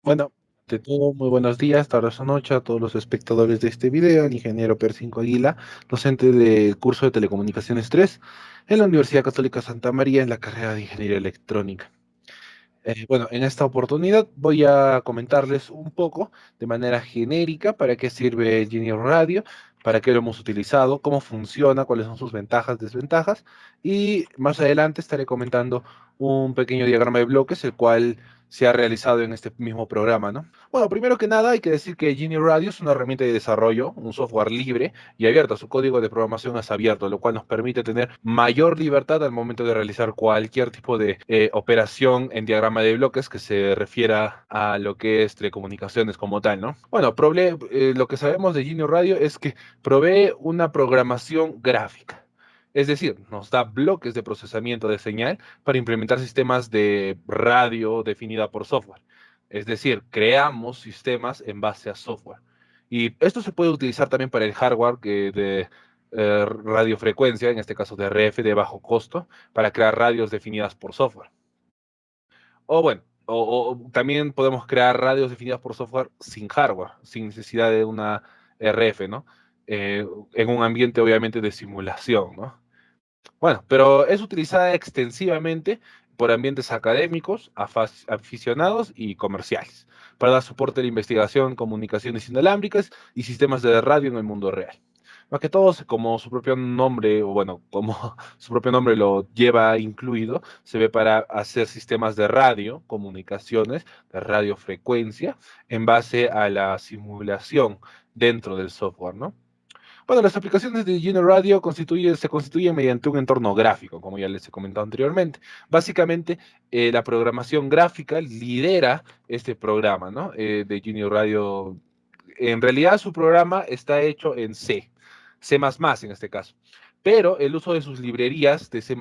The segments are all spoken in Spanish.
Bueno, de todo, muy buenos días, tardes o noches a todos los espectadores de este video. El ingeniero Percinco Aguila, docente del curso de Telecomunicaciones 3 en la Universidad Católica Santa María en la carrera de Ingeniería Electrónica. Bueno, en esta oportunidad voy a comentarles un poco de manera genérica para qué sirve Genius Radio, para qué lo hemos utilizado, cómo funciona, cuáles son sus ventajas, desventajas, y más adelante estaré comentando un pequeño diagrama de bloques, el cual se ha realizado en este mismo programa, ¿no? Bueno, primero que nada hay que decir que Genius Radio es una herramienta de desarrollo, un software libre y abierto. Su código de programación es abierto, lo cual nos permite tener mayor libertad al momento de realizar cualquier tipo de operación en diagrama de bloques que se refiera a lo que es telecomunicaciones como tal, ¿no? Bueno, lo que sabemos de Genius Radio es que provee una programación gráfica. Es decir, nos da bloques de procesamiento de señal para implementar sistemas de radio definida por software. Es decir, creamos sistemas en base a software. Y esto se puede utilizar también para el hardware de radiofrecuencia, en este caso de RF de bajo costo, para crear radios definidas por software. O bueno, o también podemos crear radios definidas por software sin hardware, sin necesidad de una RF, ¿no? En un ambiente obviamente de simulación, ¿no? Bueno, pero es utilizada extensivamente por ambientes académicos, aficionados y comerciales, para dar soporte a la investigación, comunicaciones inalámbricas y sistemas de radio en el mundo real. Más que todo, como su propio nombre, o bueno, como su propio nombre lo lleva incluido, se ve para hacer sistemas de radio, comunicaciones, de radiofrecuencia, en base a la simulación dentro del software, ¿no? Bueno, las aplicaciones de Geno Radio se constituyen mediante un entorno gráfico, como ya les he comentado anteriormente. Básicamente, la programación gráfica lidera este programa, ¿no? De Geno Radio. En realidad, su programa está hecho en C++ en este caso. Pero el uso de sus librerías de C++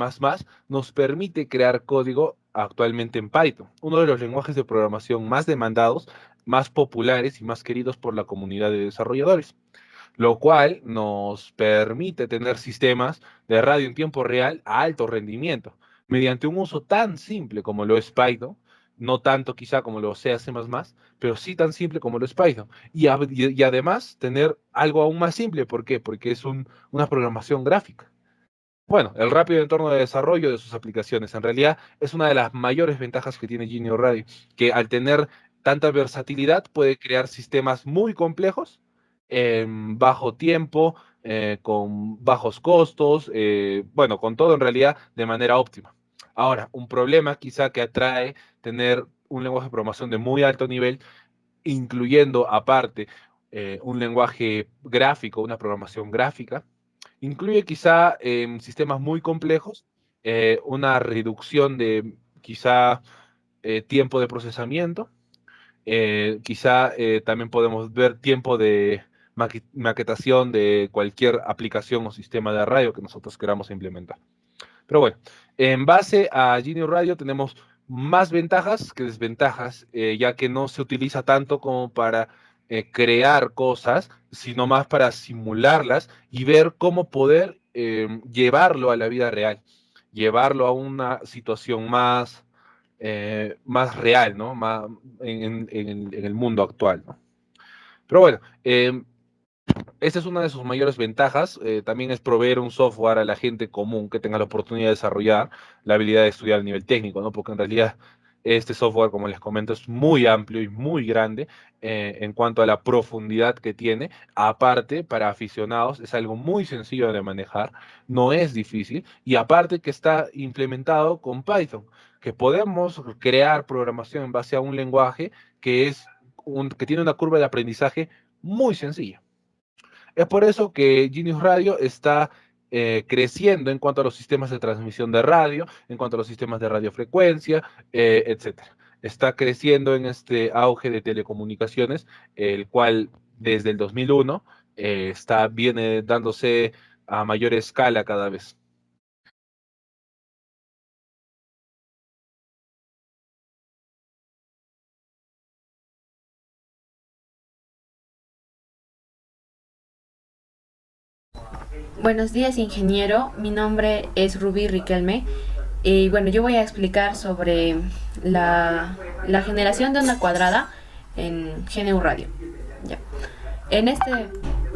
nos permite crear código actualmente en Python, uno de los lenguajes de programación más demandados, más populares y más queridos por la comunidad de desarrolladores, lo cual nos permite tener sistemas de radio en tiempo real a alto rendimiento, mediante un uso tan simple como lo es Python, no tanto quizá como lo sea C++, pero sí tan simple como lo es Python. Y además tener algo aún más simple, ¿por qué? Porque es una programación gráfica. Bueno, el rápido entorno de desarrollo de sus aplicaciones en realidad es una de las mayores ventajas que tiene Genio Radio, que al tener tanta versatilidad puede crear sistemas muy complejos en bajo tiempo, con bajos costos, bueno, con todo en realidad de manera óptima. Ahora, un problema quizá que atrae tener un lenguaje de programación de muy alto nivel, incluyendo aparte un lenguaje gráfico, una programación gráfica, incluye quizá sistemas muy complejos, una reducción de quizá tiempo de procesamiento, quizá también podemos ver tiempo de maquetación de cualquier aplicación o sistema de radio que nosotros queramos implementar. Pero bueno, en base a Genio Radio tenemos más ventajas que desventajas, ya que no se utiliza tanto como para crear cosas, sino más para simularlas y ver cómo poder llevarlo a la vida real, llevarlo a una situación más real, ¿no? Más en el mundo actual, ¿no? Pero bueno, esta es una de sus mayores ventajas. También es proveer un software a la gente común que tenga la oportunidad de desarrollar la habilidad de estudiar a nivel técnico, ¿no? Porque en realidad este software, como les comento, es muy amplio y muy grande en cuanto a la profundidad que tiene. Aparte, para aficionados es algo muy sencillo de manejar, no es difícil, y aparte que está implementado con Python, que podemos crear programación en base a un lenguaje que tiene una curva de aprendizaje muy sencilla. Es por eso que Genius Radio está creciendo en cuanto a los sistemas de transmisión de radio, en cuanto a los sistemas de radiofrecuencia, etcétera. Está creciendo en este auge de telecomunicaciones, el cual desde el 2001 viene dándose a mayor escala cada vez. Buenos días, ingeniero. Mi nombre es Rubí Riquelme. Y bueno, yo voy a explicar sobre la generación de onda cuadrada en GNU Radio. Ya. En, este,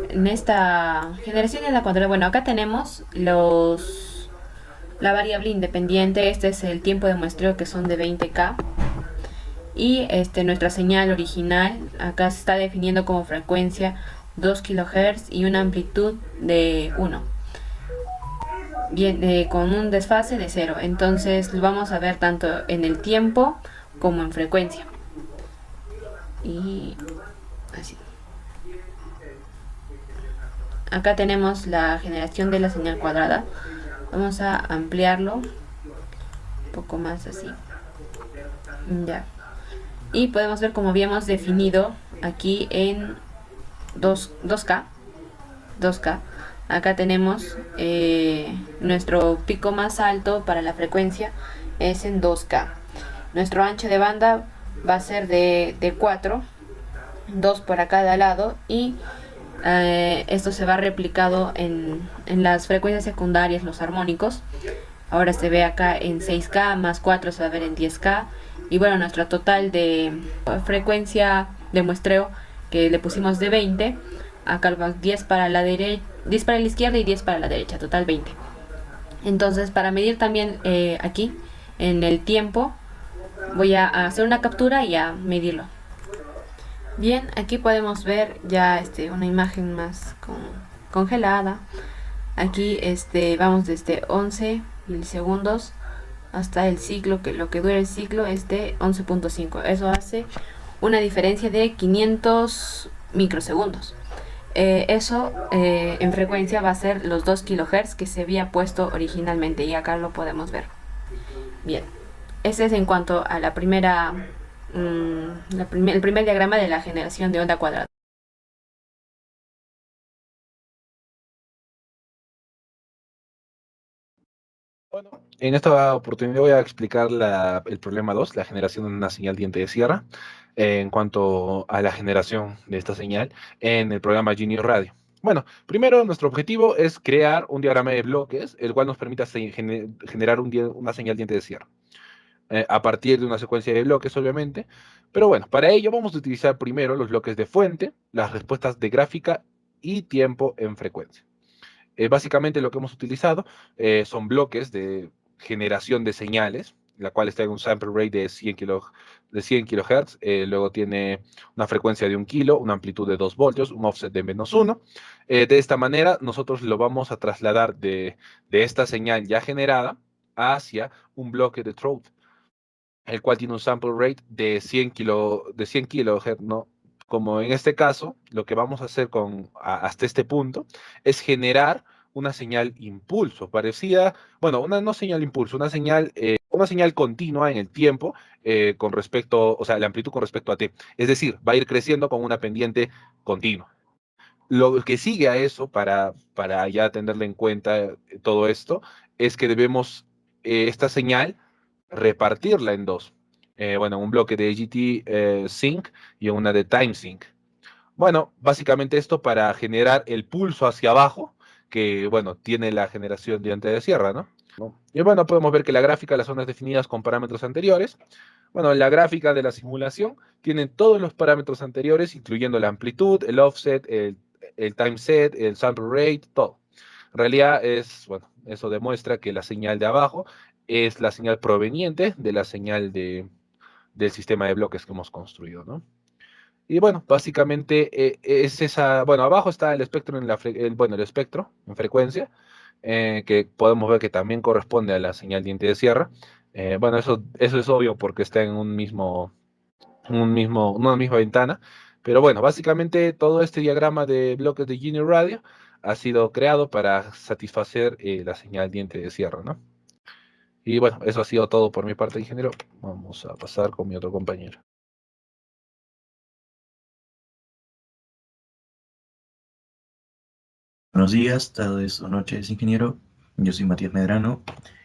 en esta generación de la cuadrada, bueno, acá tenemos la variable independiente. Este es el tiempo de muestreo, que son de 20K. Y nuestra señal original acá se está definiendo como frecuencia 2 kHz y una amplitud de 1. Bien, con un desfase de 0. Entonces lo vamos a ver tanto en el tiempo como en frecuencia. Y así. Acá tenemos la generación de la señal cuadrada. Vamos a ampliarlo un poco más así. Ya. Y podemos ver como habíamos definido aquí en 2K. Acá tenemos nuestro pico más alto para la frecuencia es en 2K. Nuestro ancho de banda va a ser de 4, 2 por cada lado, y esto se va replicado en las frecuencias secundarias, los armónicos. Ahora se ve acá en 6K, más 4 se va a ver en 10K. Y bueno, nuestra total de frecuencia de muestreo, que le pusimos de 20, acá vamos 10 para la derecha, 10 para la izquierda y 10 para la derecha, total 20. Entonces, para medir también aquí en el tiempo, voy a hacer una captura y a medirlo. Bien, aquí podemos ver ya una imagen más congelada. Aquí vamos desde 11 milisegundos hasta el ciclo, que lo que dura el ciclo es de 11.5. Eso hace una diferencia de 500 microsegundos. Eso en frecuencia va a ser los 2 kHz que se había puesto originalmente, y acá lo podemos ver. Bien, ese es en cuanto a la primera, el primer diagrama de la generación de onda cuadrada. Bueno, en esta oportunidad voy a explicar el problema 2, la generación de una señal diente de sierra, en cuanto a la generación de esta señal en el programa Genio Radio. Bueno, primero nuestro objetivo es crear un diagrama de bloques, el cual nos permita generar una señal diente de sierra, a partir de una secuencia de bloques, obviamente. Pero bueno, para ello vamos a utilizar primero los bloques de fuente, las respuestas de gráfica y tiempo en frecuencia. Básicamente lo que hemos utilizado son bloques de generación de señales, la cual está en un sample rate de 100 kHz, luego tiene una frecuencia de 1 kilo, una amplitud de 2 voltios, un offset de -1. De esta manera nosotros lo vamos a trasladar de esta señal ya generada hacia un bloque de throat, el cual tiene un sample rate de 100 kHz, ¿no? Como en este caso, lo que vamos a hacer hasta este punto es generar una señal impulso, parecida, bueno, no señal impulso, una señal continua en el tiempo con respecto, o sea, la amplitud con respecto a t. Es decir, va a ir creciendo con una pendiente continua. Lo que sigue a eso, para ya tenerle en cuenta todo esto, es que debemos esta señal repartirla en dos. Bueno, un bloque de AGT sync y una de time sync. Bueno, básicamente esto para generar el pulso hacia abajo, que bueno, tiene la generación diante de sierra, ¿no? Y bueno, podemos ver que la gráfica, las zonas definidas con parámetros anteriores. Bueno, la gráfica de la simulación tiene todos los parámetros anteriores, incluyendo la amplitud, el offset, el time set, el sample rate, todo. En realidad bueno, eso demuestra que la señal de abajo es la señal proveniente de la señal del sistema de bloques que hemos construido, ¿no? Y bueno, básicamente es esa, bueno, abajo está el espectro el espectro en frecuencia, que podemos ver que también corresponde a la señal diente de sierra. Bueno, eso es obvio porque está en una misma ventana. Pero bueno, básicamente todo este diagrama de bloques de Genio Radio ha sido creado para satisfacer la señal diente de sierra, ¿no? Y bueno, eso ha sido todo por mi parte, ingeniero. Vamos a pasar con mi otro compañero. Buenos días, tardes o noches, ingeniero. Yo soy Matías Medrano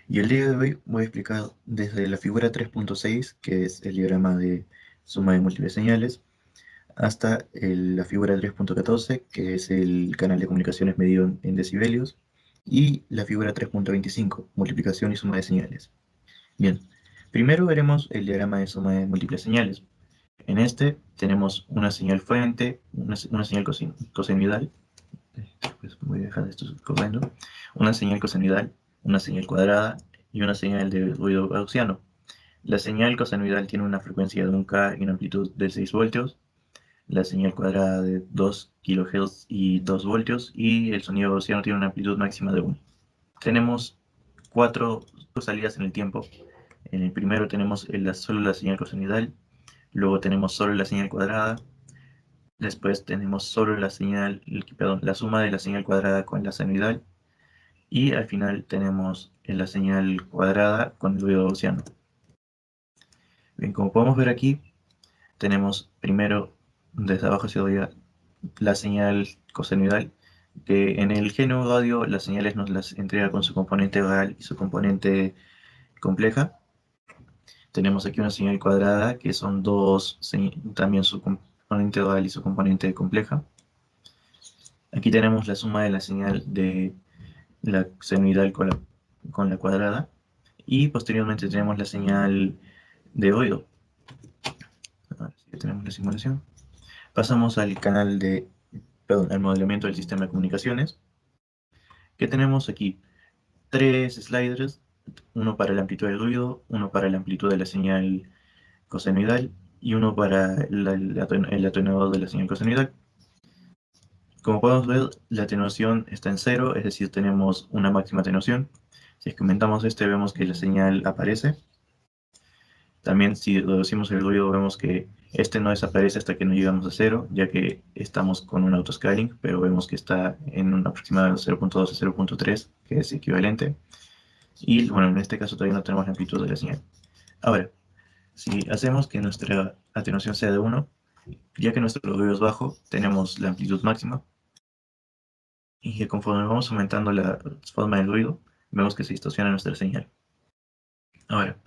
y el día de hoy voy a explicar desde la figura 3.6, que es el diagrama de suma de múltiples señales, hasta la figura 3.14, que es el canal de comunicaciones medido en decibelios, y la figura 3.25, multiplicación y suma de señales. Bien, primero veremos el diagrama de suma de múltiples señales. En este tenemos una señal fuente, una señal cosenoidal, después voy a dejar esto corriendo, una señal cosenoidal, una señal cuadrada y una señal de ruido gaussiano. La señal cosenoidal tiene una frecuencia de 1K y una amplitud de 6 voltios, la señal cuadrada de 2 kHz y 2 voltios, y el sonido gaussiano tiene una amplitud máxima de 1. Tenemos 4 salidas en el tiempo. En el primero tenemos solo la señal cosenoidal, luego tenemos solo la señal cuadrada, después tenemos solo la suma de la señal cuadrada con la senoidal, y al final tenemos la señal cuadrada con el ruido gaussiano. Bien, como podemos ver aquí, tenemos primero desde abajo hacia arriba la señal cosenoidal, que en el GNU Radio las señales nos las entrega con su componente real y su componente compleja. Tenemos aquí una señal cuadrada, que son también su componente real y su componente compleja. Aquí tenemos la suma de la señal de la senoidal con la cuadrada, y posteriormente tenemos la señal de oído. Ahora sí que tenemos la simulación. Pasamos al canal al modelamiento del sistema de comunicaciones, que tenemos aquí 3 sliders, uno para la amplitud del ruido, uno para la amplitud de la señal cosenoidal y uno para el atenuador de la señal cosenoidal. Como podemos ver, la atenuación está en 0, es decir, tenemos una máxima atenuación. Si es que aumentamos vemos que la señal aparece. También si reducimos el ruido vemos que no desaparece hasta que no llegamos a 0, ya que estamos con un autoscaling, pero vemos que está en un aproximado de 0.2 a 0.3, que es equivalente. Y bueno, en este caso todavía no tenemos la amplitud de la señal. Ahora, si hacemos que nuestra atenuación sea de 1, ya que nuestro ruido es bajo, tenemos la amplitud máxima, y que conforme vamos aumentando la forma del ruido, vemos que se distorsiona nuestra señal. Ahora,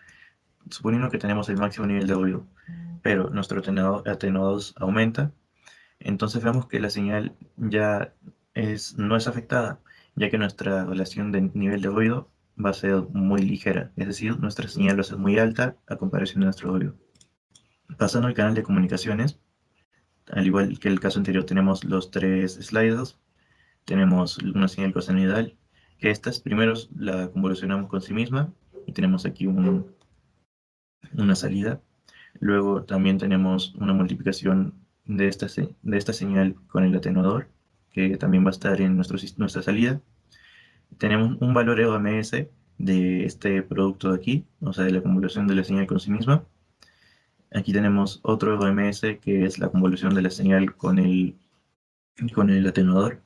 suponiendo que tenemos el máximo nivel de ruido, pero nuestro atenuador aumenta, entonces vemos que la señal ya no es afectada, ya que nuestra relación de nivel de ruido va a ser muy ligera, es decir, nuestra señal va a ser muy alta a comparación de nuestro ruido. Pasando al canal de comunicaciones, al igual que el caso anterior, tenemos los 3 sliders. Tenemos una señal cosenoidal, que estas primero la convolucionamos con sí misma, y tenemos aquí una salida. Luego también tenemos una multiplicación de esta señal con el atenuador, que también va a estar en nuestra salida. Tenemos un valor RMS de este producto de aquí, o sea, de la convolución de la señal con sí misma. Aquí tenemos otro RMS, que es la convolución de la señal con el atenuador,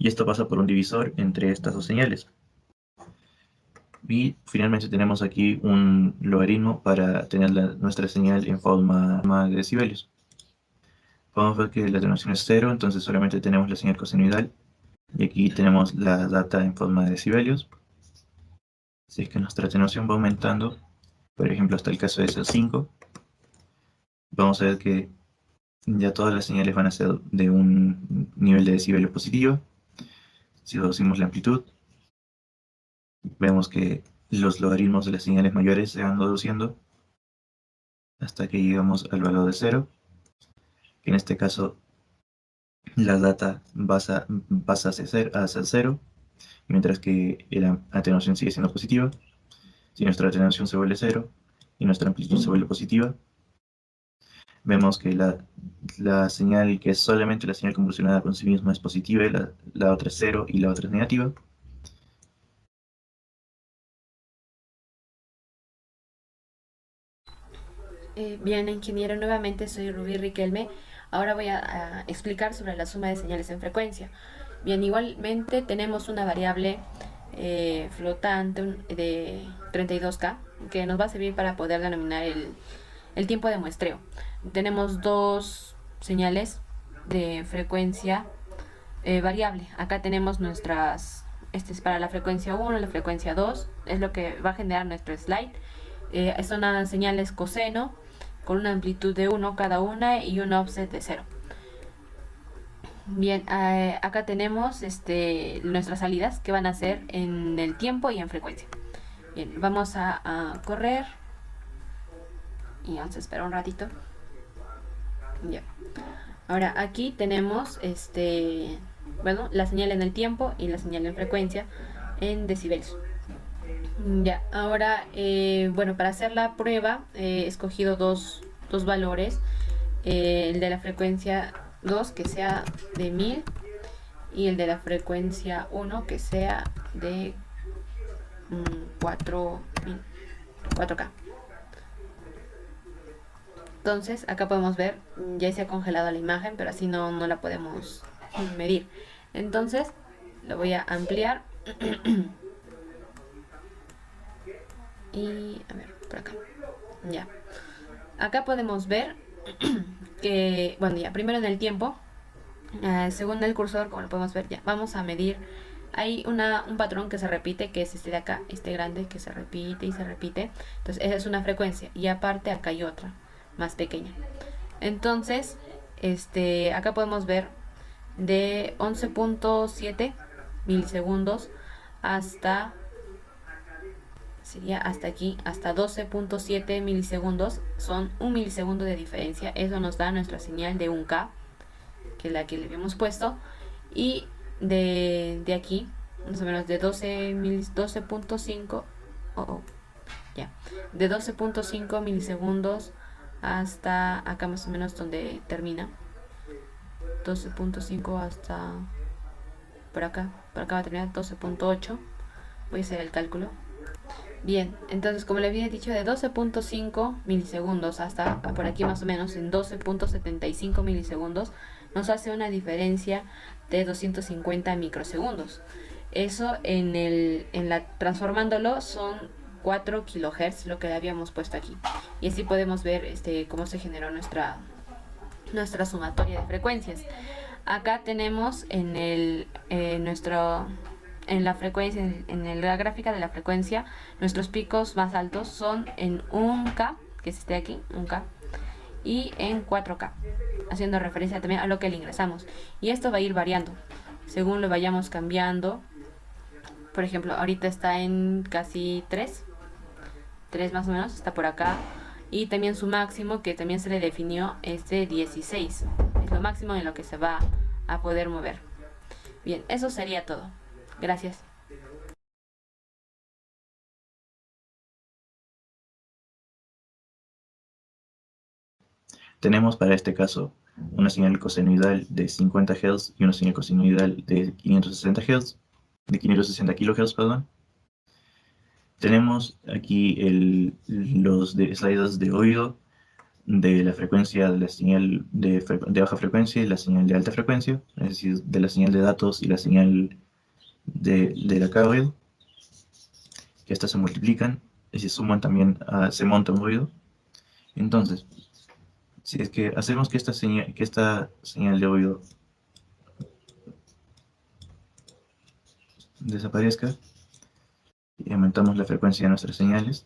y esto pasa por un divisor entre estas dos señales. Y finalmente tenemos aquí un logaritmo para tener nuestra señal en forma de decibelios. Podemos ver que la atenuación es 0, entonces solamente tenemos la señal cosenoidal, y aquí tenemos la data en forma de decibelios. Si es que nuestra atenuación va aumentando, por ejemplo hasta el caso de ser 5, vamos a ver que ya todas las señales van a ser de un nivel de decibelios positivo. Si reducimos la amplitud, vemos que los logaritmos de las señales mayores se van reduciendo hasta que llegamos al valor de 0, que en este caso la data pasa a ser 0, mientras que la atenuación sigue siendo positiva. Si nuestra atenuación se vuelve 0 y nuestra amplitud se vuelve positiva, vemos que la señal que es solamente la señal convolucionada con sí misma es positiva, y la otra es 0 y la otra es negativa. Bien, ingeniero, nuevamente soy Rubí Riquelme. Ahora voy a explicar sobre la suma de señales en frecuencia. Bien, igualmente tenemos una variable flotante de 32K que nos va a servir para poder denominar el tiempo de muestreo. Tenemos dos señales de frecuencia variable. Acá tenemos este es para la frecuencia 1, la frecuencia 2, es lo que va a generar nuestro slide. Son las señales coseno con una amplitud de 1 cada una y un offset de 0. Bien, acá tenemos nuestras salidas que van a ser en el tiempo y en frecuencia. Bien, vamos a correr y vamos a esperar un ratito. Ya. Ahora aquí tenemos bueno, la señal en el tiempo y la señal en frecuencia en decibelios. Ya, ahora, bueno, para hacer la prueba he escogido dos valores. El de la frecuencia 2 que sea de 1000 y el de la frecuencia 1 que sea de 4K. Entonces, acá podemos ver, ya se ha congelado la imagen, pero así no la podemos medir. Entonces, lo voy a ampliar. Y, a ver, por acá. Ya. Acá podemos ver que, bueno, ya, primero en el tiempo, según el cursor, como lo podemos ver, ya, vamos a medir. Hay un patrón que se repite, que es este de acá, este grande, que se repite y se repite. Entonces, esa es una frecuencia. Y aparte, acá hay otra, más pequeña. Entonces, acá podemos ver de 11.7 milisegundos hasta, sería hasta aquí, hasta 12.7 milisegundos. Son un milisegundo de diferencia. Eso nos da nuestra señal de 1K, que es la que le habíamos puesto. Y de aquí, más o menos de 12.5, ya, de 12.5 milisegundos hasta acá más o menos donde termina. 12.5 hasta por acá va a terminar 12.8. Voy a hacer el cálculo. Bien, entonces como le había dicho, de 12.5 milisegundos hasta por aquí más o menos en 12.75 milisegundos nos hace una diferencia de 250 microsegundos. Eso transformándolo son 4 kilohertz, lo que le habíamos puesto aquí. Y así podemos ver cómo se generó nuestra sumatoria de frecuencias. Acá tenemos en la frecuencia, en la gráfica de la frecuencia, nuestros picos más altos son en 1K, que es aquí, 1K, y en 4K, haciendo referencia también a lo que le ingresamos. Y esto va a ir variando según lo vayamos cambiando. Por ejemplo, ahorita está en casi 3 más o menos, está por acá. Y también su máximo, que también se le definió, es de 16. Es lo máximo en lo que se va a poder mover. Bien, eso sería todo. Gracias. Tenemos para este caso una señal cosenoidal de 50 Hz y una señal cosenoidal de 560 Hz, de 560 kHz, perdón. Tenemos aquí los sliders de oído de la frecuencia de la señal de baja frecuencia y la señal de alta frecuencia, es decir, de la señal de datos y la señal de la carga, que estas se multiplican y se suman también, se monta un ruido. Entonces, si es que hacemos que esta señal de oído desaparezca y aumentamos la frecuencia de nuestras señales,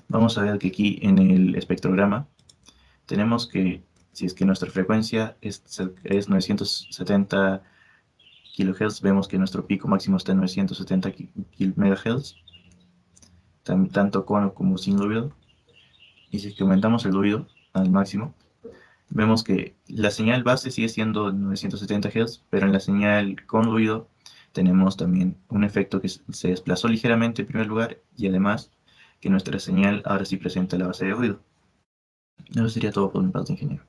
vamos a ver que aquí en el espectrograma tenemos que, si es que nuestra frecuencia es 970 kHz, vemos que nuestro pico máximo está en 970 MHz, tanto con como sin ruido. Y si es que aumentamos el ruido al máximo, vemos que la señal base sigue siendo 970 Hz, pero en la señal con ruido tenemos también un efecto que se desplazó ligeramente en primer lugar, y además que nuestra señal ahora sí presenta la base de ruido. Eso sería todo por mi parte, ingeniero.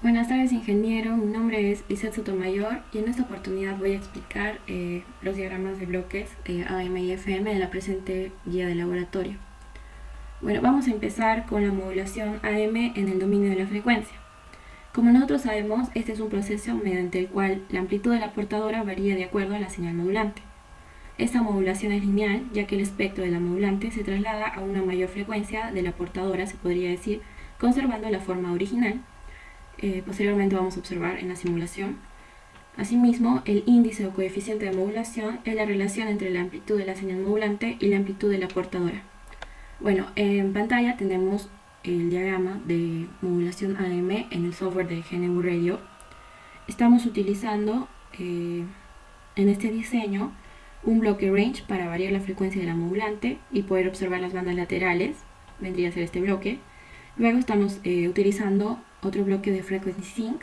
Buenas tardes, ingeniero. Mi nombre es Lizeth Sotomayor y en esta oportunidad voy a explicar los diagramas de bloques AM y FM en la presente guía de laboratorio. Bueno, vamos a empezar con la modulación AM en el dominio de la frecuencia. Como nosotros sabemos, este es un proceso mediante el cual la amplitud de la portadora varía de acuerdo a la señal modulante. Esta modulación es lineal, ya que el espectro de la modulante se traslada a una mayor frecuencia de la portadora, se podría decir, conservando la forma original. Posteriormente vamos a observar en la simulación. Asimismo, el índice o coeficiente de modulación es la relación entre la amplitud de la señal modulante y la amplitud de la portadora. Bueno, en pantalla tenemos el diagrama de modulación AM en el software de GNU Radio. Estamos utilizando en este diseño un bloque range para variar la frecuencia de la modulante y poder observar las bandas laterales, vendría a ser este bloque. Luego estamos utilizando otro bloque de frequency sync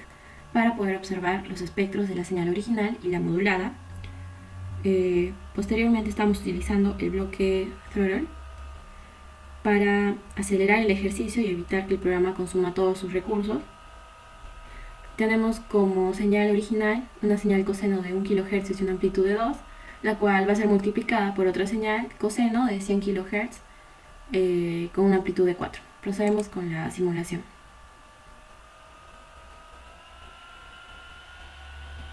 para poder observar los espectros de la señal original y la modulada. Posteriormente estamos utilizando el bloque throttle para acelerar el ejercicio y evitar que el programa consuma todos sus recursos. Tenemos como señal original una señal coseno de 1 kHz y una amplitud de 2, la cual va a ser multiplicada por otra señal coseno de 100 kHz con una amplitud de 4. Procedemos con la simulación.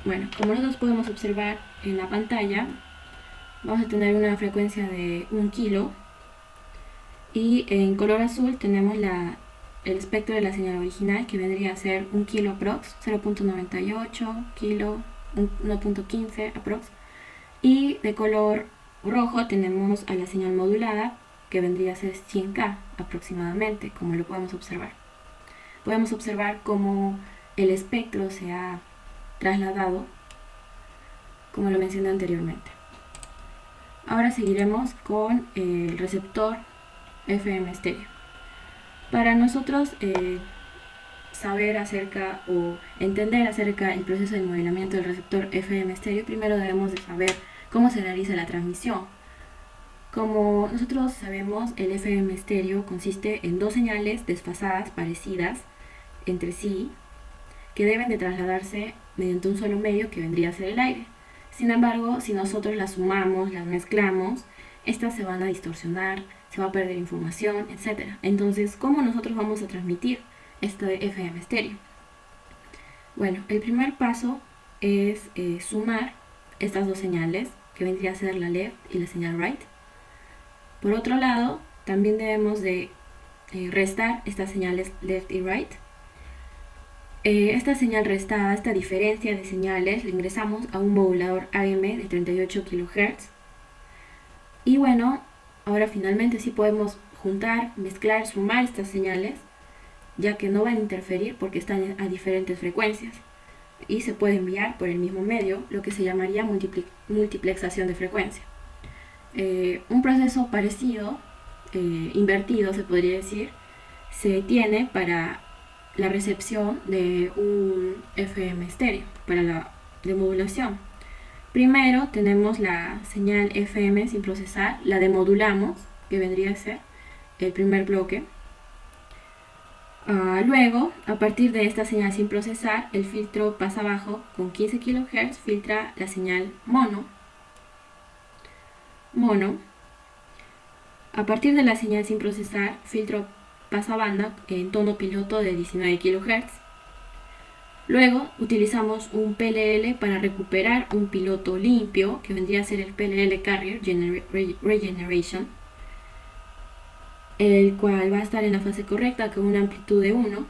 Bueno, como nosotros podemos observar en la pantalla, vamos a tener una frecuencia de 1 kilo y en color azul tenemos el espectro de la señal original, que vendría a ser 1 kilo aprox, 0.98 kilo, 1.15 aprox, y de color rojo tenemos a la señal modulada, que vendría a ser 100K aproximadamente, como lo podemos observar. Podemos observar cómo el espectro se ha trasladado, como lo mencioné anteriormente. Ahora seguiremos con el receptor FM estéreo. Para nosotros saber acerca o entender acerca del proceso de modelamiento del receptor FM estéreo, primero debemos de saber cómo se realiza la transmisión. Como nosotros sabemos, el FM estéreo consiste en dos señales desfasadas, parecidas entre sí, que deben de trasladarse mediante un solo medio, que vendría a ser el aire. Sin embargo, si nosotros las sumamos, las mezclamos, estas se van a distorsionar, se va a perder información, etc. Entonces, ¿cómo nosotros vamos a transmitir este FM estéreo? Bueno, el primer paso es sumar estas dos señales, que vendría a ser la left y la señal right. Por otro lado, también debemos de restar estas señales left y right. Esta señal restada, esta diferencia de señales, la ingresamos a un modulador AM de 38 kHz. Y bueno, ahora finalmente sí podemos juntar, mezclar, sumar estas señales, ya que no van a interferir porque están a diferentes frecuencias y se puede enviar por el mismo medio, lo que se llamaría multiplexación de frecuencia. Un proceso parecido, invertido se podría decir, se tiene para la recepción de un FM estéreo, para la demodulación. Primero tenemos la señal FM sin procesar, la demodulamos, que vendría a ser el primer bloque. Luego, a partir de esta señal sin procesar, el filtro pasa abajo con 15 kHz, filtra la señal mono. A partir de la señal sin procesar, filtro pasa banda en tono piloto de 19 kHz. Luego utilizamos un PLL para recuperar un piloto limpio, que vendría a ser el PLL Carrier Regeneration, el cual va a estar en la fase correcta con una amplitud de 1.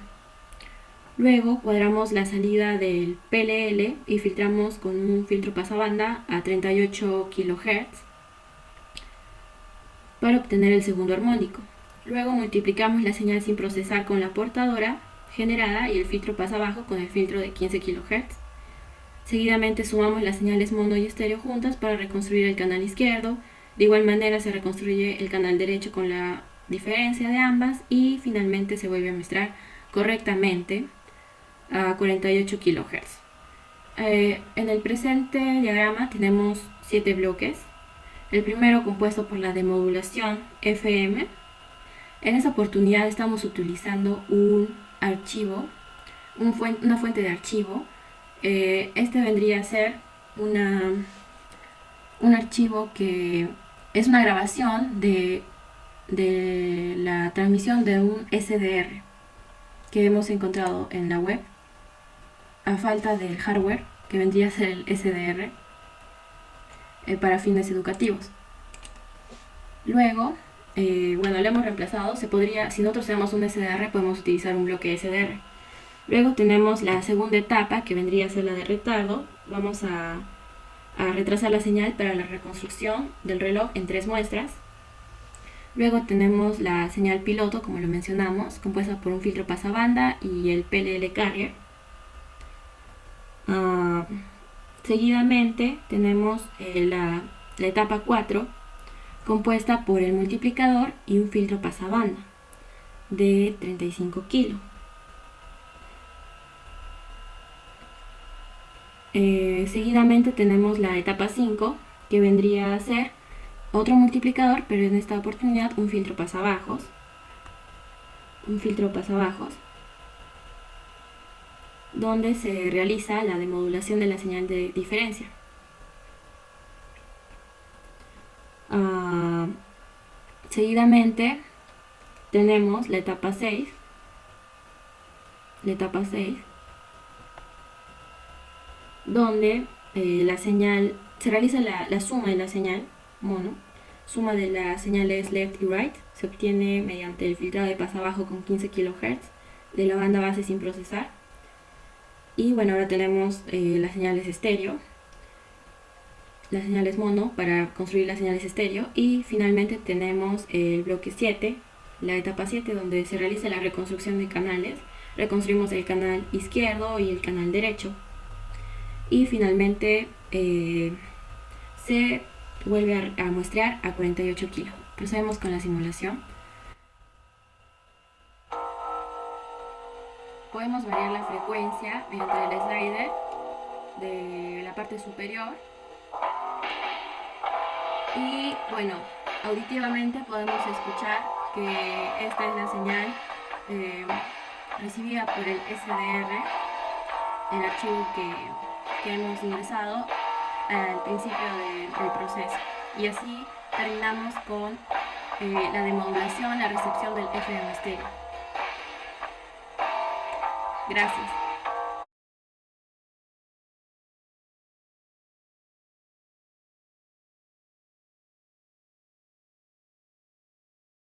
Luego cuadramos la salida del PLL y filtramos con un filtro pasabanda a 38 kHz para obtener el segundo armónico. Luego multiplicamos la señal sin procesar con la portadora generada y el filtro pasa abajo con el filtro de 15 kHz. Seguidamente sumamos las señales mono y estéreo juntas para reconstruir el canal izquierdo. De igual manera se reconstruye el canal derecho con la diferencia de ambas y finalmente se vuelve a mezclar correctamente a 48 kHz. En el presente diagrama tenemos 7 bloques. El primero compuesto por la demodulación FM. En esta oportunidad estamos utilizando un archivo, una fuente de archivo. Este vendría a ser un archivo que es una grabación de la transmisión de un SDR que hemos encontrado en la web, a falta del hardware, que vendría a ser el SDR para fines educativos. Luego, lo hemos reemplazado. Si nosotros tenemos un SDR, podemos utilizar un bloque SDR. Luego tenemos la segunda etapa, que vendría a ser la de retardo. Vamos a retrasar la señal para la reconstrucción del reloj en 3 muestras. Luego tenemos la señal piloto, como lo mencionamos, compuesta por un filtro pasabanda y el PLL Carrier. Seguidamente tenemos la etapa 4, compuesta por el multiplicador y un filtro pasabanda de 35 kilos. Seguidamente tenemos la etapa 5, que vendría a ser otro multiplicador, pero en esta oportunidad un filtro pasabajos. Donde se realiza la demodulación de la señal de diferencia. Seguidamente tenemos la etapa 6, donde la señal se realiza la suma de la señal mono, suma de las señales left y right, se obtiene mediante el filtrado de pasabajo con 15 kHz de la banda base sin procesar. Y bueno, ahora tenemos las señales estéreo, las señales mono para construir las señales estéreo, y finalmente tenemos el bloque 7, la etapa 7, donde se realiza la reconstrucción de canales. Reconstruimos el canal izquierdo y el canal derecho, y finalmente se vuelve a muestrear a 48 kilos. Procedemos con la simulación. Podemos variar la frecuencia mediante el slider de la parte superior. Y bueno, auditivamente podemos escuchar que esta es la señal recibida por el SDR, el archivo que hemos ingresado al principio del proceso. Y así terminamos con la demodulación, la recepción del FM estéreo. Gracias.